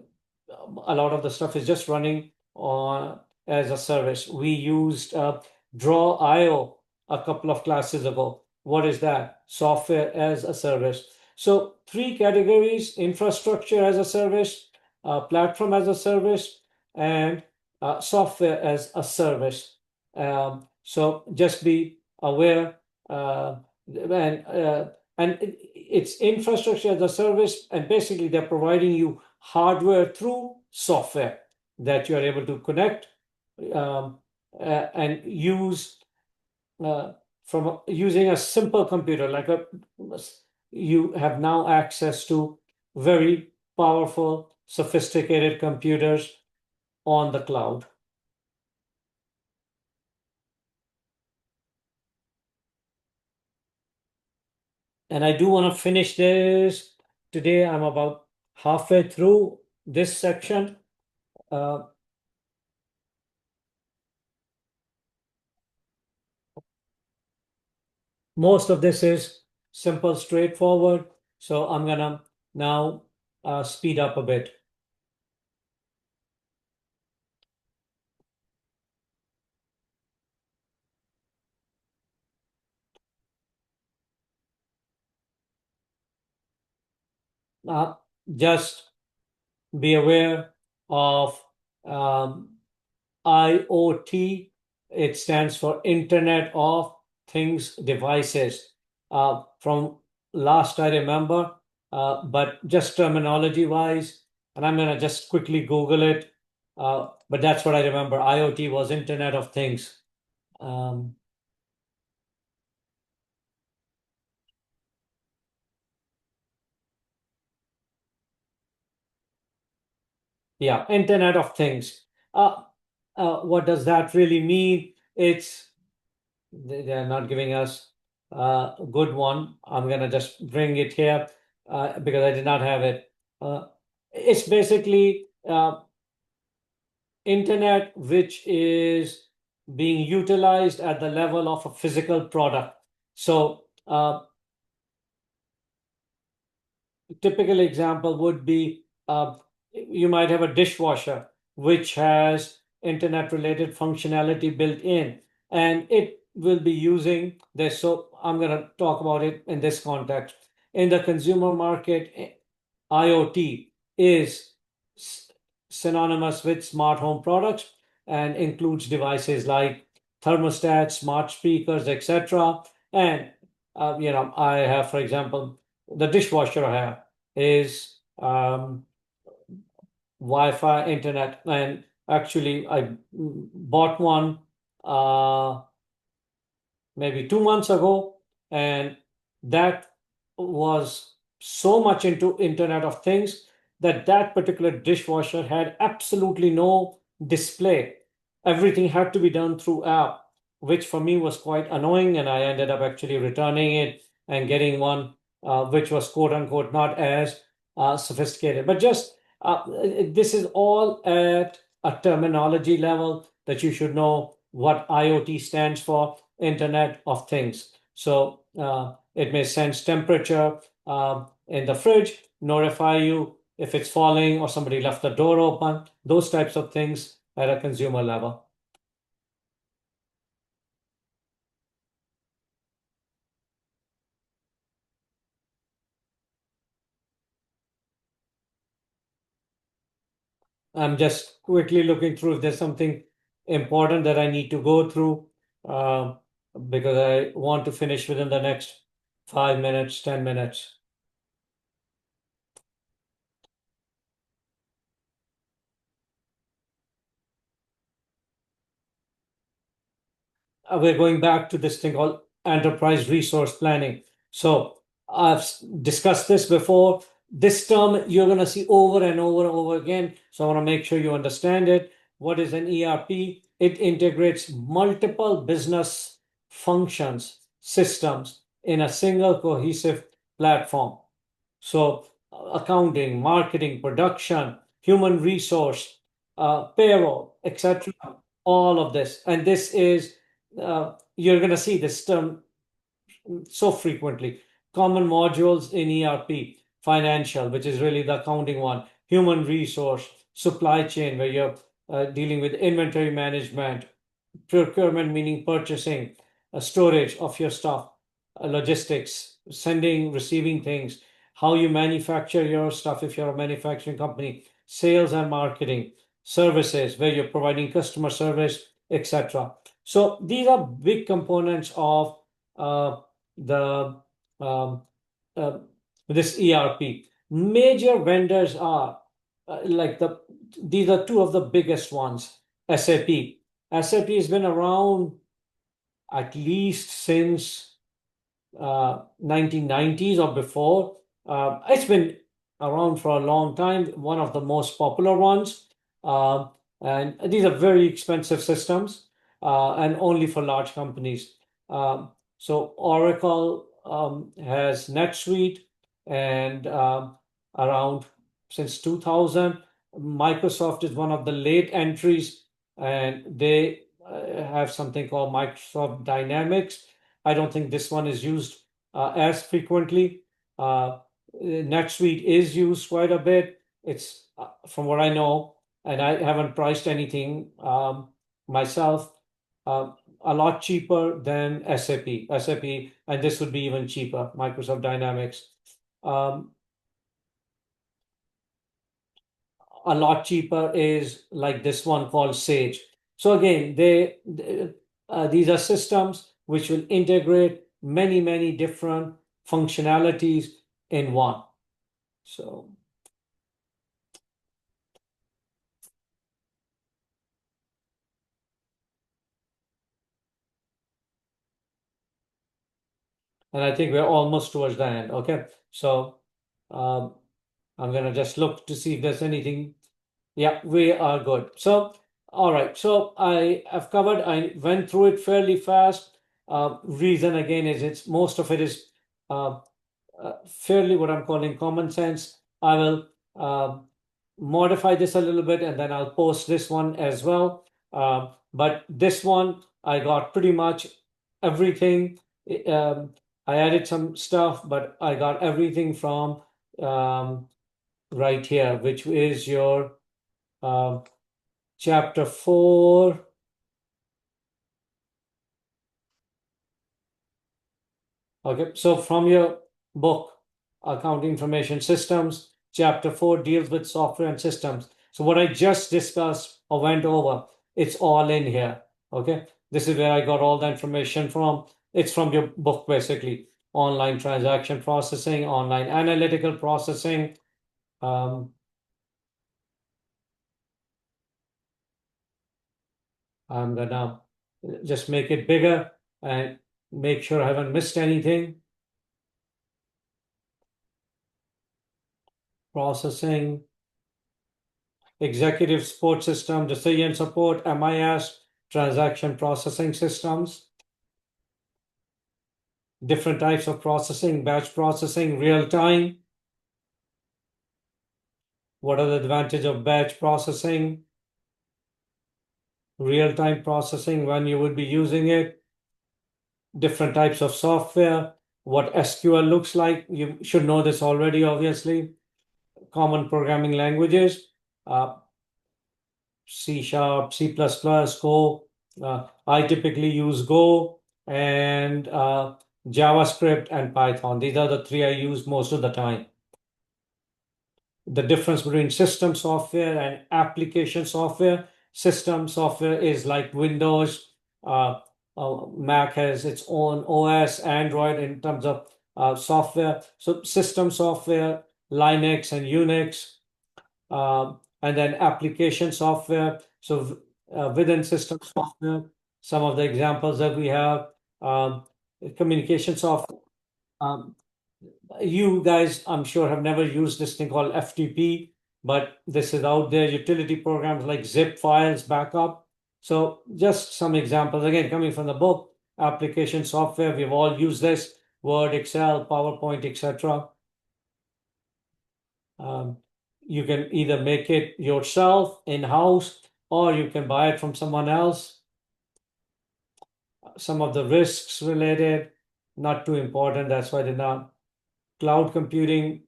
a lot of the stuff is just running on as a service. We used Draw.io a couple of classes ago. What is that? Software as a service. So three categories: infrastructure as a service, platform as a service, and software as a service. So just be aware, and it's infrastructure as a service, and basically they're providing you hardware through software that you are able to connect and use from using a simple computer you have now access to very powerful, sophisticated computers on the cloud. And I do want to finish this today. I'm about halfway through this section. Uh, Most of this is simple, straightforward. So I'm gonna now speed up a bit. uh, just be aware of um, IoT. It stands for Internet of Things Devices. From last I remember, but just terminology wise, and I'm gonna just quickly Google it. But that's what I remember. IoT was Internet of Things. Um, yeah, Internet of Things. Uh, what does that really mean? They're not giving us a good one. I'm gonna just bring it here because I did not have it. It's basically internet which is being utilized at the level of a physical product. So typical example would be you might have a dishwasher which has internet related functionality built in, and it will be using this. So I'm going to talk about it in this context. In the consumer market, IoT is synonymous with smart home products and includes devices like thermostats, smart speakers, etc. And I have, for example, the dishwasher I have is Wi-Fi internet, and actually I bought one uh, maybe 2 months ago, and that was so much into Internet of Things that that particular dishwasher had absolutely no display. Everything had to be done through app, which for me was quite annoying, and I ended up actually returning it and getting one which was quote unquote not as sophisticated. But just this is all at a terminology level that you should know what IoT stands for. Internet of Things. So it may sense temperature in the fridge, notify you if it's falling or somebody left the door open, those types of things at a consumer level. I'm just quickly looking through if there's something important that I need to go through uh, because I want to finish within the next 5 minutes, 10 minutes. We're going back to this thing called enterprise resource planning. So I've discussed this before. This term you're going to see over and over and over again. So I want to make sure you understand it. What is an ERP? It integrates multiple business functions, systems in a single cohesive platform. So accounting, marketing, production, human resource, payroll, etc. All of this, and this is you're going to see this term so frequently. Common modules in ERP, financial, which is really the accounting one, human resource, supply chain, where you're dealing with inventory management, procurement meaning purchasing, storage of your stuff, logistics, sending, receiving things, how you manufacture your stuff if you're a manufacturing company, sales and marketing, services where you're providing customer service, etc. So these are big components of the um, uh, this ERP. Major vendors are like these are two of the biggest ones. SAP. SAP has been around at least since 1990s or before. It's been around for a long time, one of the most popular ones. Uh, and these are very expensive systems and only for large companies. So Oracle has NetSuite and around since 2000. Microsoft is one of the late entries, and they have something called Microsoft Dynamics. I don't think this one is used as frequently. NetSuite is used quite a bit. It's from what I know, and I haven't priced anything myself. Uh, a lot cheaper than SAP. SAP, and this would be even cheaper. Microsoft Dynamics. Um, a lot cheaper is like this one called Sage. So again, these are systems which will integrate many different functionalities in one. So, and I think we're almost towards the end. Okay, so um, I'm gonna just look to see if there's anything. Yeah, we are good. So, all right. So I went through it fairly fast. Reason again is it's most of it is uh, fairly what I'm calling common sense. I will modify this a little bit and then I'll post this one as well. But this one, I got pretty much everything. I added some stuff, but I got everything from right here, which is your um chapter 4. Okay, so from your book, Accounting Information Systems, chapter 4 deals with software and systems. So what I just discussed or went over, it's all in here. Okay, this is where I got all the information from. It's from your book, basically. Online transaction processing, online analytical processing. Um, I'm gonna just make it bigger and make sure I haven't missed anything. Processing. Executive support system, decision support, MIS, transaction processing systems, different types of processing, batch processing, real time. What are the advantage of batch processing, real time processing, when you would be using it, different types of software, what SQL looks like. You should know this already, obviously. Common programming languages, uh, C Sharp, C++, Go. I typically use Go and JavaScript and Python. These are the three I use most of the time. The difference between system software and application software. System software is like Windows, Mac has its own OS, Android in terms of software. So system software, Linux and Unix, and then application software. So within system software, some of the examples that we have, um, communication software. Um, you guys, I'm sure, have never used this thing called FTP, but this is out there. Utility programs like zip files, backup. So just some examples, again, coming from the book, application software. We've all used this: Word, Excel, PowerPoint, etc. Um, you can either make it yourself in-house or you can buy it from someone else. Some of the risks related, not too important, that's why they're not. Cloud computing.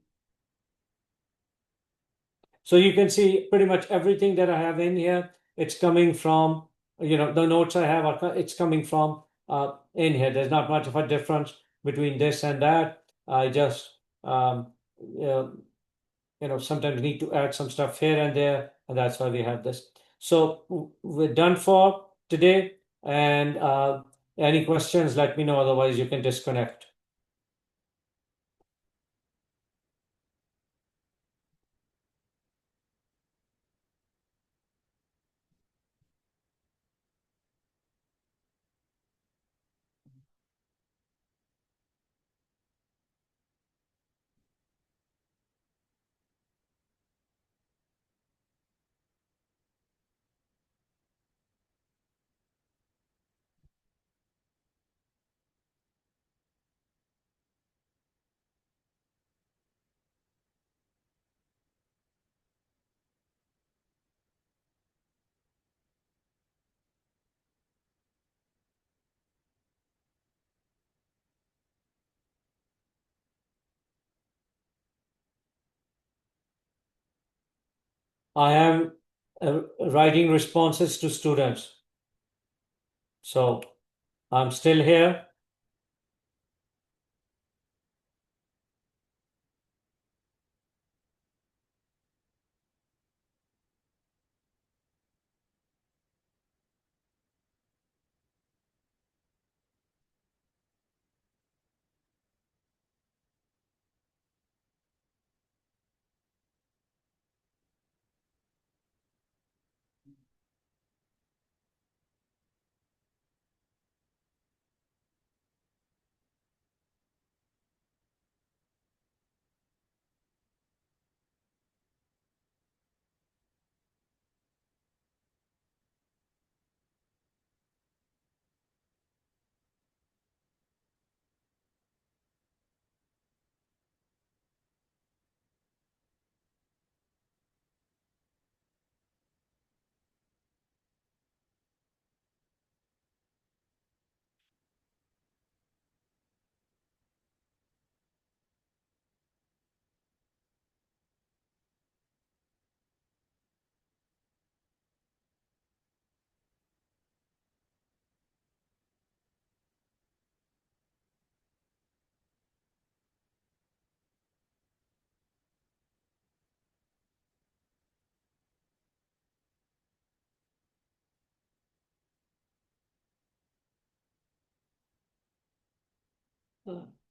So you can see pretty much everything that I have in here, it's coming from, the notes I have, it's coming from in here. There's not much of a difference between this and that. I just, uh, sometimes need to add some stuff here and there, and that's why we have this. So we're done for today. And any questions, let me know. Otherwise, you can disconnect. I am writing responses to students. So I'm still here. Uh,